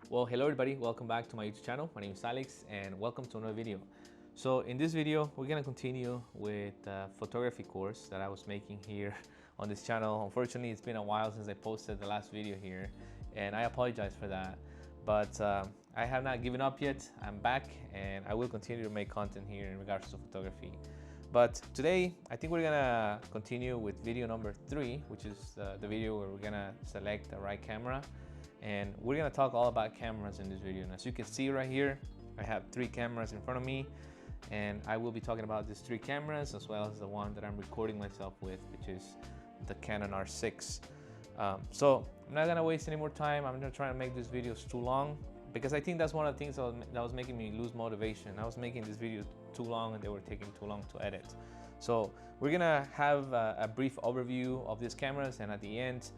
Well, hello everybody, welcome back to my YouTube channel. My name is Alex and welcome to another video. So in this video, we're gonna continue with the photography course that I was making here on this channel. Unfortunately, it's been a while since I posted the last video here and I apologize for that. But I have not given up yet. I'm back and I will continue to make content here in regards to photography. But today, I think we're gonna continue with video number 3, which is the video where we're gonna select the right camera. And we're gonna talk all about cameras in this video. And as you can see right here, I have 3 cameras in front of me, and I will be talking about these 3 cameras as well as the one that I'm recording myself with, which is the Canon R6. So I'm not gonna waste any more time. I'm gonna try to make these videos too long because I think that's one of the things that was making me lose motivation. I was making these videos too long and they were taking too long to edit. So we're gonna have a brief overview of these cameras, and at the end,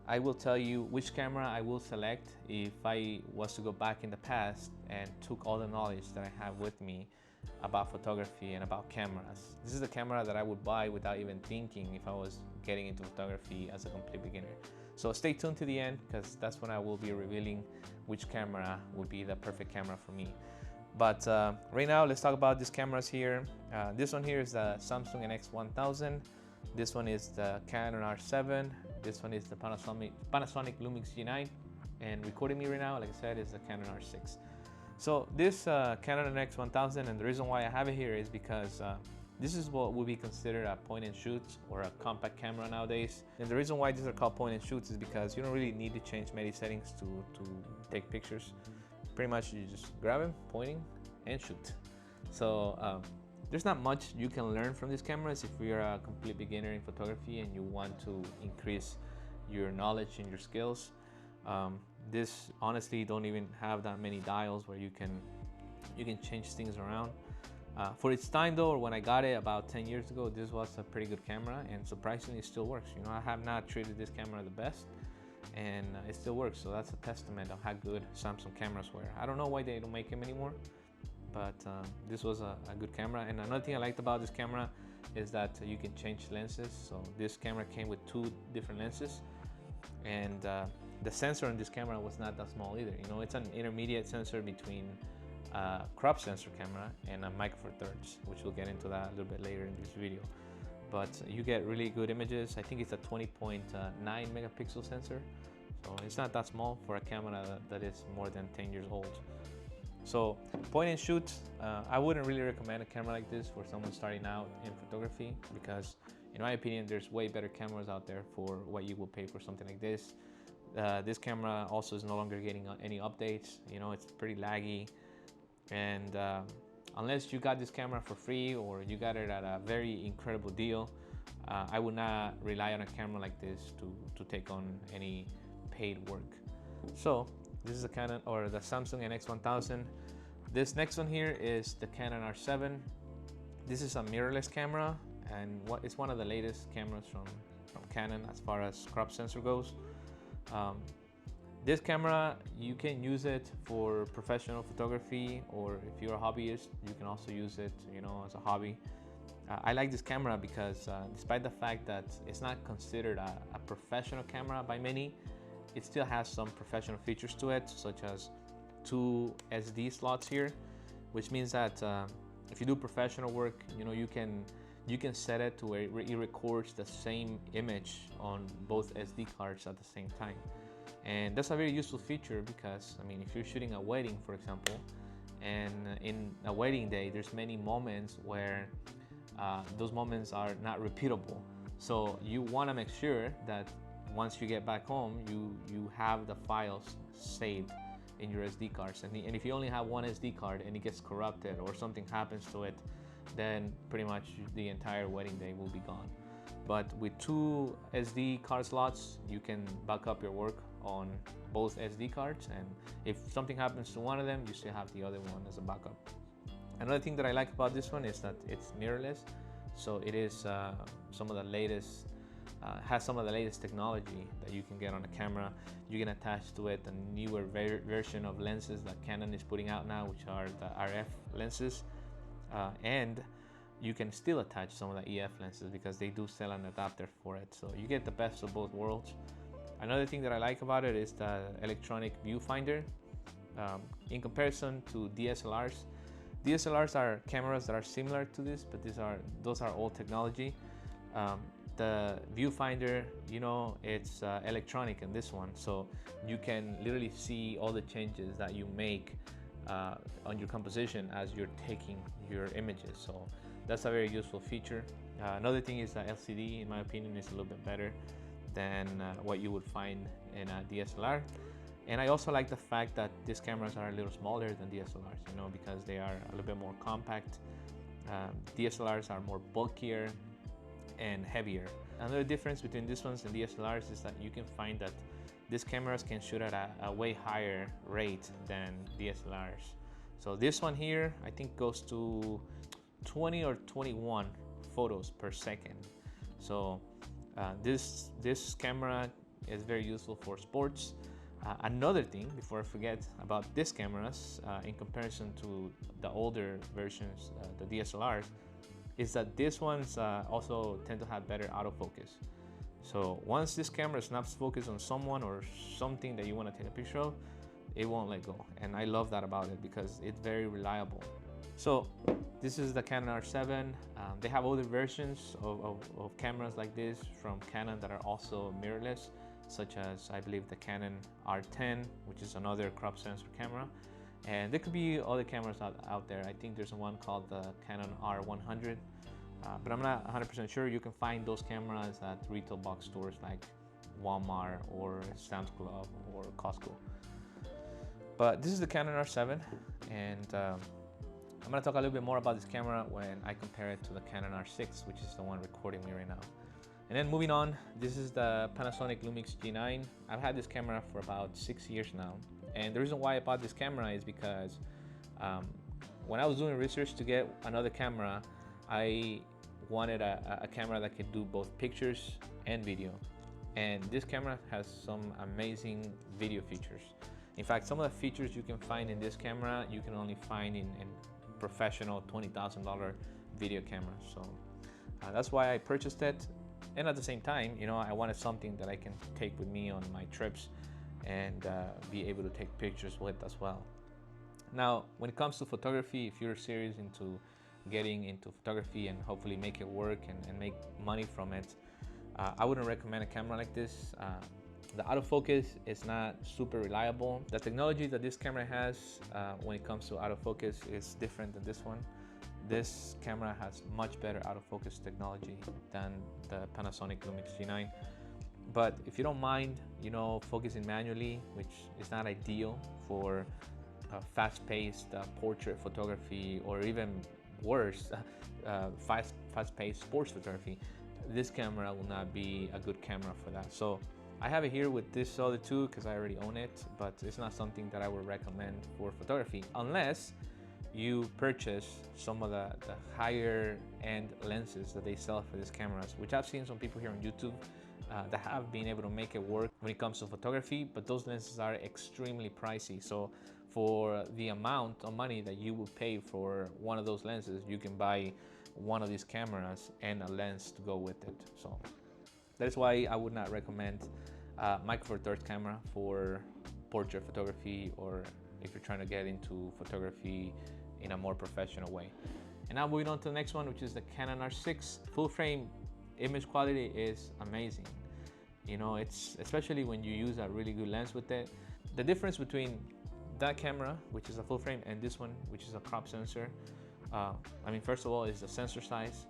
I will tell you which camera I will select if I was to go back in the past and took all the knowledge that I have with me about photography and about cameras. This is the camera that I would buy without even thinking if I was getting into photography as a complete beginner. So stay tuned to the end because that's when I will be revealing which camera would be the perfect camera for me. But right now, let's talk about these cameras here. This one here is the Samsung NX1000. This one is the Canon R7. This one is the Panasonic Lumix G9, and recording me right now, like I said, is the Canon R6. So this Canon NX1000, and the reason why I have it here is because this is what would be considered a point and shoot or a compact camera nowadays. And the reason why these are called point and shoots is because you don't really need to change many settings to take pictures. Pretty much you just grab them, pointing, and shoot. So there's not much you can learn from these cameras if you're a complete beginner in photography and you want to increase your knowledge and your skills. This honestly don't even have that many dials where you can change things around. For its time though, when I got it about 10 years ago, this was a pretty good camera, and surprisingly it still works. You know, I have not treated this camera the best, and it still works. So that's a testament of how good Samsung cameras were. I don't know why they don't make them anymore, but this was a good camera. And another thing I liked about this camera is that you can change lenses. So this camera came with 2 different lenses, and the sensor on this camera was not that small either. You know, it's an intermediate sensor between a crop sensor camera and a micro four thirds, which we'll get into that a little bit later in this video. But you get really good images. I think it's a 20.9 megapixel sensor, so it's not that small for a camera that is more than 10 years old. So point and shoot, I wouldn't really recommend a camera like this for someone starting out in photography because in my opinion, there's way better cameras out there for what you will pay for something like this. This camera also is no longer getting any updates. You know, it's pretty laggy, and unless you got this camera for free or you got it at a very incredible deal, I would not rely on a camera like this to take on any paid work. So this is the Canon or the Samsung NX1000. This next one here is the Canon R7. This is a mirrorless camera, and it's one of the latest cameras from Canon as far as crop sensor goes. This camera, you can use it for professional photography, or if you're a hobbyist, you can also use it, you know, as a hobby. I like this camera because despite the fact that it's not considered a professional camera by many, it still has some professional features to it, such as 2 SD slots here, which means that if you do professional work, you know, you can set it to where it records the same image on both SD cards at the same time. And that's a very useful feature because, I mean, if you're shooting a wedding, for example, and in a wedding day, there's many moments where those moments are not repeatable. So you want to make sure that once you get back home, you have the files saved in your SD cards. And if you only have one SD card and it gets corrupted or something happens to it, then pretty much the entire wedding day will be gone. But with 2 SD card slots, you can back up your work on both SD cards, and if something happens to one of them, you still have the other one as a backup. Another thing that I like about this one is that it's mirrorless, so it is some of the latest has some of the latest technology that you can get on a camera. You can attach to it a newer version of lenses that Canon is putting out now, which are the RF lenses, and you can still attach some of the EF lenses because they do sell an adapter for it. So you get the best of both worlds. Another thing that I like about it is the electronic viewfinder. in comparison to DSLRs. DSLRs are cameras that are similar to this, but those are old technology. The viewfinder, you know, it's electronic in this one, so you can literally see all the changes that you make on your composition as you're taking your images. So that's a very useful feature. Another thing is that LCD, in my opinion, is a little bit better than what you would find in a DSLR. And I also like the fact that these cameras are a little smaller than DSLRs, you know, because they are a little bit more compact. DSLRs are more bulkier and heavier. Another difference between these ones and DSLRs is that you can find that these cameras can shoot at a way higher rate than DSLRs. So this one here, I think goes to 20 or 21 photos per second. So this camera is very useful for sports. Another thing, before I forget about these cameras, in comparison to the older versions, the DSLRs, is that these ones also tend to have better autofocus. So once this camera snaps focus on someone or something that you want to take a picture of, it won't let go. And I love that about it because it's very reliable. So this is the Canon R7. They have other versions of cameras like this from Canon that are also mirrorless, such as I believe the Canon R10, which is another crop sensor camera. And there could be other cameras out there. I think there's one called the Canon R100, but I'm not 100% sure. You can find those cameras at retail box stores like Walmart or Sam's Club or Costco. But this is the Canon R7, and I'm gonna talk a little bit more about this camera when I compare it to the Canon R6, which is the one recording me right now. And then moving on, this is the Panasonic Lumix G9. I've had this camera for about 6 years now. And the reason why I bought this camera is because when I was doing research to get another camera, I wanted a camera that could do both pictures and video. And this camera has some amazing video features. In fact, some of the features you can find in this camera, you can only find in professional $20,000 video cameras. So that's why I purchased it. And at the same time, you know, I wanted something that I can take with me on my trips and be able to take pictures with as well. Now, when it comes to photography, if you're serious into getting into photography and hopefully make it work and make money from it, I wouldn't recommend a camera like this. The autofocus is not super reliable. The technology that this camera has when it comes to autofocus is different than this one. This camera has much better autofocus technology than the Panasonic Lumix G9. But if you don't mind, you know, focusing manually, which is not ideal for fast-paced portrait photography, or even worse, fast-paced sports photography, this camera will not be a good camera for that. So I have it here with this other two because I already own it, but it's not something that I would recommend for photography unless you purchase some of the higher end lenses that they sell for these cameras, which I've seen some people here on YouTube that have been able to make it work when it comes to photography, but those lenses are extremely pricey. So for the amount of money that you will pay for one of those lenses, you can buy one of these cameras and a lens to go with it. So that's why I would not recommend Micro Four Thirds camera for portrait photography, or if you're trying to get into photography in a more professional way. And now moving on to the next one, which is the Canon R6. Full frame image quality is amazing. You know, it's especially when you use a really good lens with it. The difference between that camera, which is a full frame, and this one, which is a crop sensor, I mean, first of all, is the sensor size.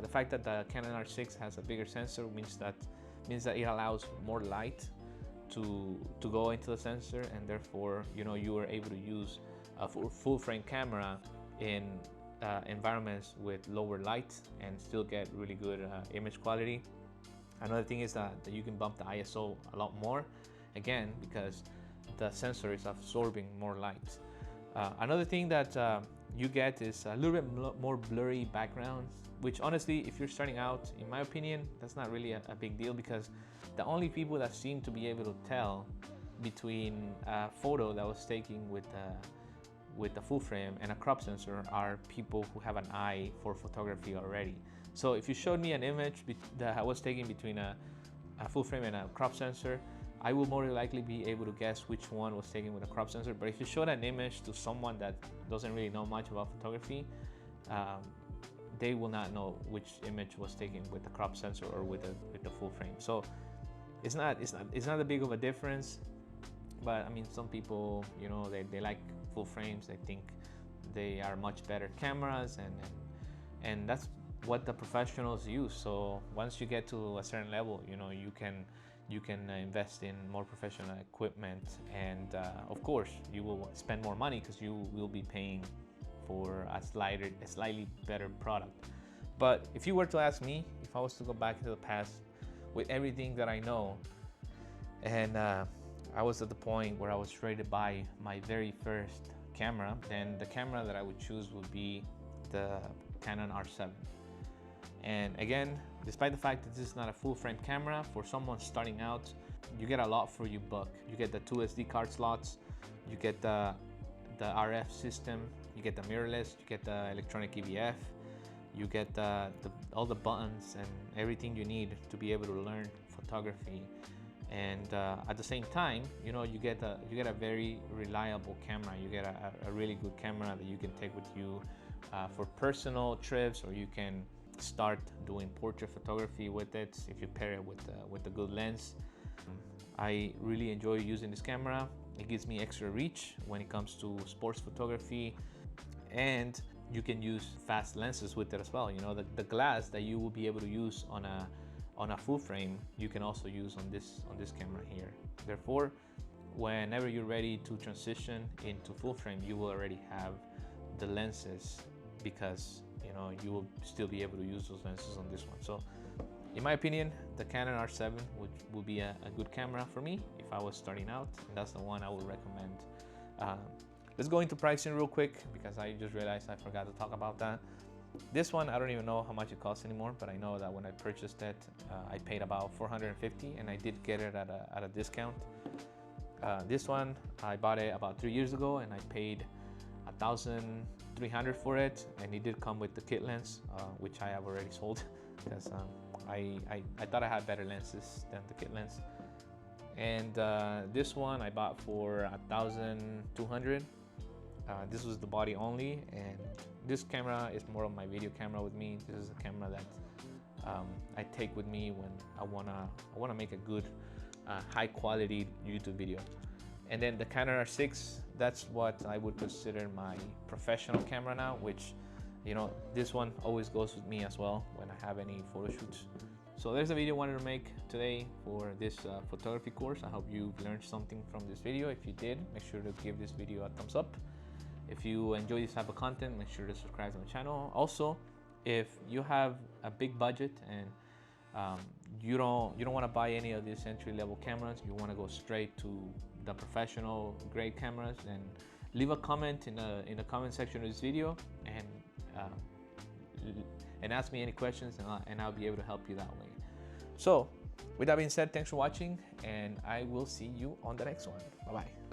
The fact that the Canon R6 has a bigger sensor means that it allows more light to go into the sensor, and therefore, you know, you are able to use a full frame camera in environments with lower light and still get really good image quality. Another thing is that you can bump the ISO a lot more, again, because the sensor is absorbing more light. Another thing that you get is a little bit more blurry backgrounds, which honestly, if you're starting out, in my opinion, that's not really a big deal, because the only people that seem to be able to tell between a photo that was taken with the full frame and a crop sensor are people who have an eye for photography already. So if you showed me an image that was taken between a full frame and a crop sensor, I will more likely be able to guess which one was taken with a crop sensor. But if you showed an image to someone that doesn't really know much about photography, they will not know which image was taken with the crop sensor or with the full frame. So it's not that big of a difference. But I mean, some people, you know, they like full frames. They think they are much better cameras, and that's what the professionals use. So once you get to a certain level, you know, you can invest in more professional equipment, and of course you will spend more money because you will be paying for a slightly better product. But if you were to ask me, if I was to go back to the past with everything that I know, and I was at the point where I was ready to buy my very first camera, then the camera that I would choose would be the Canon R7. And again, despite the fact that this is not a full frame camera, for someone starting out, you get a lot for your buck. You get the 2 SD card slots, you get the RF system, you get the mirrorless, you get the electronic EVF, you get all the buttons and everything you need to be able to learn photography. And at the same time, you know, you get a very reliable camera. You get a really good camera that you can take with you for personal trips, or you can start doing portrait photography with it if you pair it with a good lens. I really enjoy using this camera. It gives me extra reach when it comes to sports photography, and you can use fast lenses with it as well. You know, the glass that you will be able to use on a full frame, you can also use on this camera here. Therefore, whenever you're ready to transition into full frame, you will already have the lenses, because you know you will still be able to use those lenses on this one. So in my opinion, the Canon R7 would be a good camera for me if I was starting out, and that's the one I would recommend. Let's go into pricing real quick, because I just realized I forgot to talk about that. This one, I don't even know how much it costs anymore, but I know that when I purchased it, I paid about $450, and I did get it at a discount. This one, I bought it about 3 years ago, and I paid $1,300 for it, and it did come with the kit lens, which I have already sold, because I thought I had better lenses than the kit lens. And this one I bought for $1,200. This was the body only, and this camera is more of my video camera with me. This is a camera that I take with me when I wanna make a good high quality YouTube video. And then the Canon R6, that's what I would consider my professional camera now, which, you know, this one always goes with me as well when I have any photo shoots. So there's a video I wanted to make today for this photography course. I hope you learned something from this video. If you did, make sure to give this video a thumbs up. If you enjoy this type of content, make sure to subscribe to my channel. Also, if you have a big budget and you don't want to buy any of these entry-level cameras, you want to go straight to the professional grade cameras, then leave a comment in the comment section of this video, and ask me any questions, and I'll be able to help you that way. So with that being said, thanks for watching, and I will see you on the next one. Bye bye.